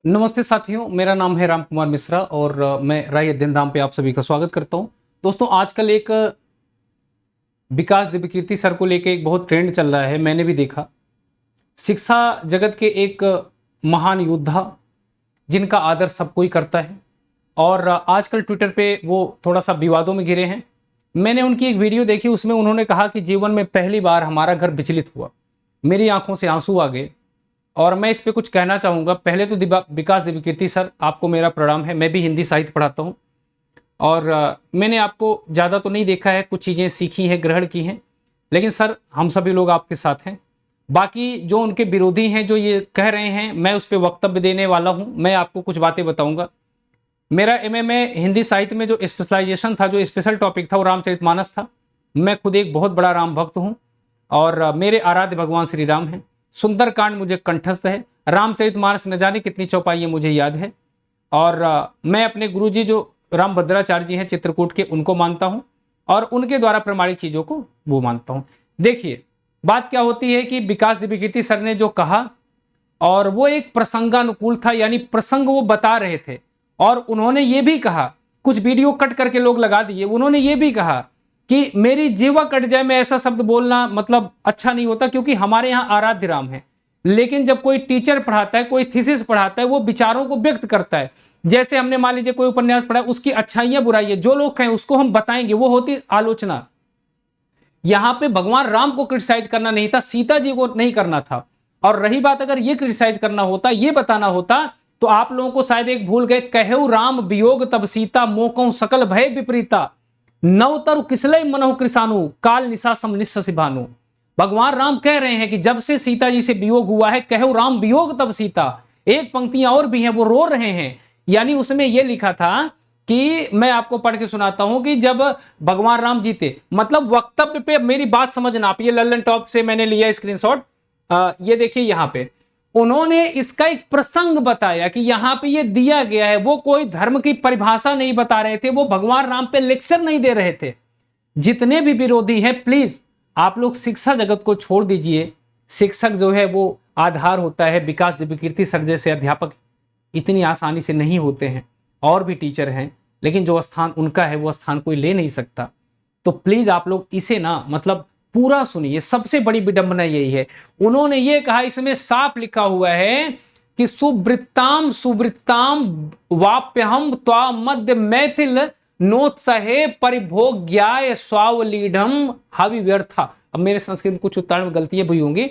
नमस्ते साथियों, मेरा नाम है राम कुमार मिश्रा और मैं राय अध्ययन धाम पे आप सभी का स्वागत करता हूं। दोस्तों, आजकल एक विकास दिव्यकीर्ति सर को लेके एक बहुत ट्रेंड चल रहा है। मैंने भी देखा। शिक्षा जगत के एक महान योद्धा जिनका आदर सब कोई करता है और आजकल ट्विटर पे वो थोड़ा सा विवादों में घिरे हैं। मैंने उनकी एक वीडियो देखी, उसमें उन्होंने कहा कि जीवन में पहली बार हमारा घर विचलित हुआ। मेरी आंखों से आंसू आ गए और मैं इस पे कुछ कहना चाहूँगा। पहले तो विकास दिव्यकीर्ति सर, आपको मेरा प्रणाम है। मैं भी हिंदी साहित्य पढ़ाता हूँ और मैंने आपको ज़्यादा तो नहीं देखा है, कुछ चीज़ें सीखी हैं, ग्रहण की हैं, लेकिन सर हम सभी लोग आपके साथ हैं। बाकी जो उनके विरोधी हैं, जो ये कह रहे हैं, मैं उस पर वक्तव्य देने वाला हूँ। मैं आपको कुछ बातें बताऊँगा। मेरा एमए हिंदी साहित्य में जो स्पेशलाइजेशन था, जो स्पेशल टॉपिक था, वो रामचरितमानस था। मैं खुद एक बहुत बड़ा राम भक्त हूँ और मेरे आराध्य भगवान श्री राम हैं। सुंदरकांड मुझे कंठस्थ है। रामचरितमानस न जाने कितनी चौपाइयाँ मुझे याद है। और मैं अपने गुरुजी जो रामभद्राचार्य जी हैं चित्रकूट के, उनको मानता हूँ और उनके द्वारा प्रमाणित चीज़ों को वो मानता हूँ। देखिए, बात क्या होती है कि विकास दिव्यकीर्ति सर ने जो कहा, और वो एक प्रसंगानुकूल था, यानी प्रसंग वो बता रहे थे। और उन्होंने ये भी कहा, कुछ वीडियो कट करके लोग लगा दिए, उन्होंने ये भी कहा कि मेरी जीवा कट जाए, मैं ऐसा शब्द बोलना मतलब अच्छा नहीं होता, क्योंकि हमारे यहाँ आराध्य राम है। लेकिन जब कोई टीचर पढ़ाता है, कोई थीसिस पढ़ाता है, वो विचारों को व्यक्त करता है। जैसे हमने मान लीजिए कोई उपन्यास पढ़ा, उसकी अच्छाइयां बुराइयां जो लोग कहें उसको हम बताएंगे, वो होती आलोचना। यहां पे भगवान राम को क्रिटिसाइज करना नहीं था, सीता जी को नहीं करना था। और रही बात, अगर ये क्रिटिसाइज करना होता, ये बताना होता, तो आप लोगों को शायद एक भूल गए, कहु राम वियोग तब सीता, मोकऊ सकल भय विपरीता, नवतरु किसलय मनहु कृषाणु, काल निशा सम निस्ससि भानु। भगवान राम कह रहे हैं कि जब से सीता जी से वियोग हुआ है, कहु राम वियोग तब सीता। एक पंक्तियां और भी हैं, वो रो रहे हैं। यानी उसमें यह लिखा था कि मैं आपको पढ़ के सुनाता हूं कि जब भगवान राम जी थे, मतलब वक्तव्य पे मेरी बात समझना आप, ये लल्लन टॉप से मैंने लिया स्क्रीनशॉट। ये देखिए, यहां पे उन्होंने इसका एक प्रसंग बताया कि यहां पे ये दिया गया है। वो कोई धर्म की परिभाषा नहीं बता रहे थे, वो भगवान राम पे लेक्चर नहीं दे रहे थे। जितने भी विरोधी हैं, प्लीज आप लोग शिक्षा जगत को छोड़ दीजिए। शिक्षक जो है वो आधार होता है। विकास दिव्यकीर्ति सर जैसे अध्यापक इतनी आसानी से नहीं होते हैं। और भी टीचर हैं, लेकिन जो स्थान उनका है वो स्थान कोई ले नहीं सकता। तो प्लीज आप लोग इसे ना मतलब पूरा सुनिए। सबसे बड़ी विडंबना यही है, उन्होंने ये कहा, इसमें साफ लिखा हुआ है कि सुवृत्ताम सुवृत्ताम वाप्यहम त्वा मध्य मैथिल नोत्सहे परिभोग्याय स्वावलीढ़म हवि व्यर्था। अब मेरे संस्कृत में कुछ उच्चारण में गलतियां भी होंगी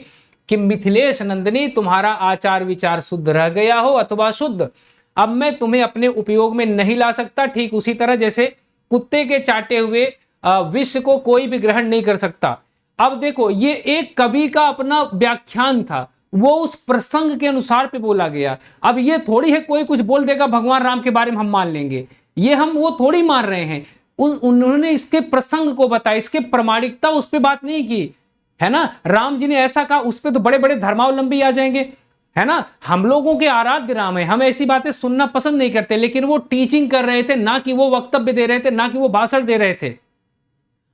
कि मिथिलेश नंदिनी, तुम्हारा आचार विचार शुद्ध रह गया हो अथवा शुद्ध, अब मैं तुम्हें अपने उपयोग में नहीं ला सकता। ठीक उसी तरह जैसे कुत्ते के चाटे हुए विष को कोई भी ग्रहण नहीं कर सकता। अब देखो, ये एक कवि का अपना व्याख्यान था, वो उस प्रसंग के अनुसार पे बोला गया। अब ये थोड़ी है कोई कुछ बोल देगा भगवान राम के बारे में हम मान लेंगे, ये हम वो थोड़ी मान रहे हैं। उन्होंने इसके प्रसंग को बताया, इसके प्रामाणिकता उस पर बात नहीं की, है ना। राम जी ने ऐसा कहा, उस पर तो बड़े बड़े धर्मावलंबी आ जाएंगे, है ना। हम लोगों के आराध्य राम है, हम ऐसी बातें सुनना पसंद नहीं करते, लेकिन वो टीचिंग कर रहे थे, ना कि वो वक्तव्य दे रहे थे, ना कि वो भाषण दे रहे थे।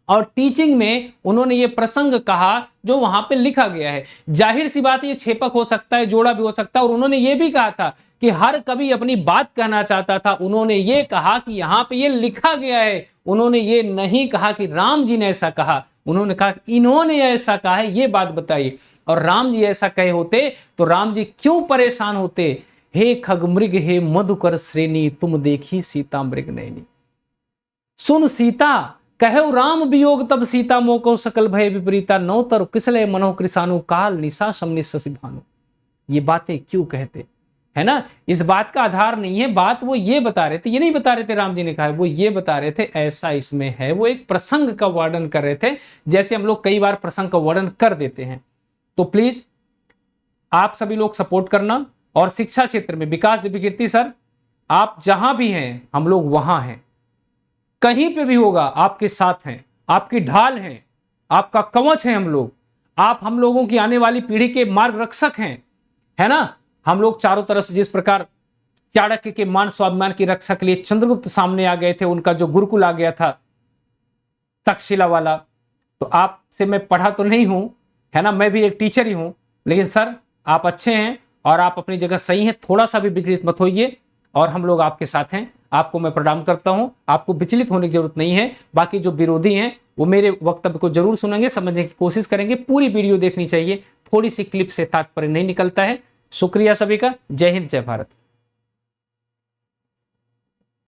और टीचिंग में उन्होंने ये प्रसंग कहा जो वहां पे लिखा गया है। जाहिर सी बात है, ये छेपक हो सकता है, जोड़ा भी हो सकता है। और उन्होंने ये भी कहा था कि हर कवि अपनी बात कहना चाहता था। उन्होंने ये कहा कि यहां पे ये लिखा गया है। उन्होंने ये नहीं कहा कि राम जी ने ऐसा कहा, उन्होंने कहा इन्होंने ऐसा कहा है, ये बात बताइए। और राम जी ऐसा कहे होते तो राम जी क्यों परेशान होते। हे खगमृग हे मधुकर श्रेणी, तुम देखी सीता मृग नैनी। सुन सीता कहु राम वियोग तब सीता, मोको सकल भय विपरीता, नौतर किसले मनो कृषाणु, काल निशा सम निस्ससि भानु। ये बातें क्यों कहते, है ना। इस बात का आधार नहीं है। बात वो ये बता रहे थे, ये नहीं बता रहे थे राम जी ने कहा, वो ये बता रहे थे ऐसा इसमें है। वो एक प्रसंग का वर्णन कर रहे थे, जैसे हम लोग कई बार प्रसंग का वर्णन कर देते हैं। तो प्लीज आप सभी लोग सपोर्ट करना। और शिक्षा क्षेत्र में विकास दिव्यकीर्ति सर, आप जहां भी हैं हम लोग वहां हैं, कहीं पे भी होगा आपके साथ हैं, आपकी ढाल हैं, आपका कवच है हम लोग। आप हम लोगों की आने वाली पीढ़ी के मार्गरक्षक हैं, है ना। हम लोग चारों तरफ से, जिस प्रकार चाणक्य के मान स्वाभिमान की रक्षा के लिए चंद्रगुप्त सामने आ गए थे, उनका जो गुरुकुल आ गया था तक्षशिला वाला, तो आपसे मैं पढ़ा तो नहीं हूं, है ना, मैं भी एक टीचर ही हूं, लेकिन सर आप अच्छे हैं और आप अपनी जगह सही हैं, थोड़ा सा भी विचलित मत होइए और हम लोग आपके साथ हैं। आपको मैं प्रणाम करता हूं, आपको विचलित होने की जरूरत नहीं है। बाकी जो विरोधी हैं वो मेरे वक्तव्य को जरूर सुनेंगे, समझने की कोशिश करेंगे, पूरी वीडियो देखनी चाहिए, थोड़ी सी क्लिप से तात्पर्य नहीं निकलता है। शुक्रिया सभी का, जय हिंद जय भारत।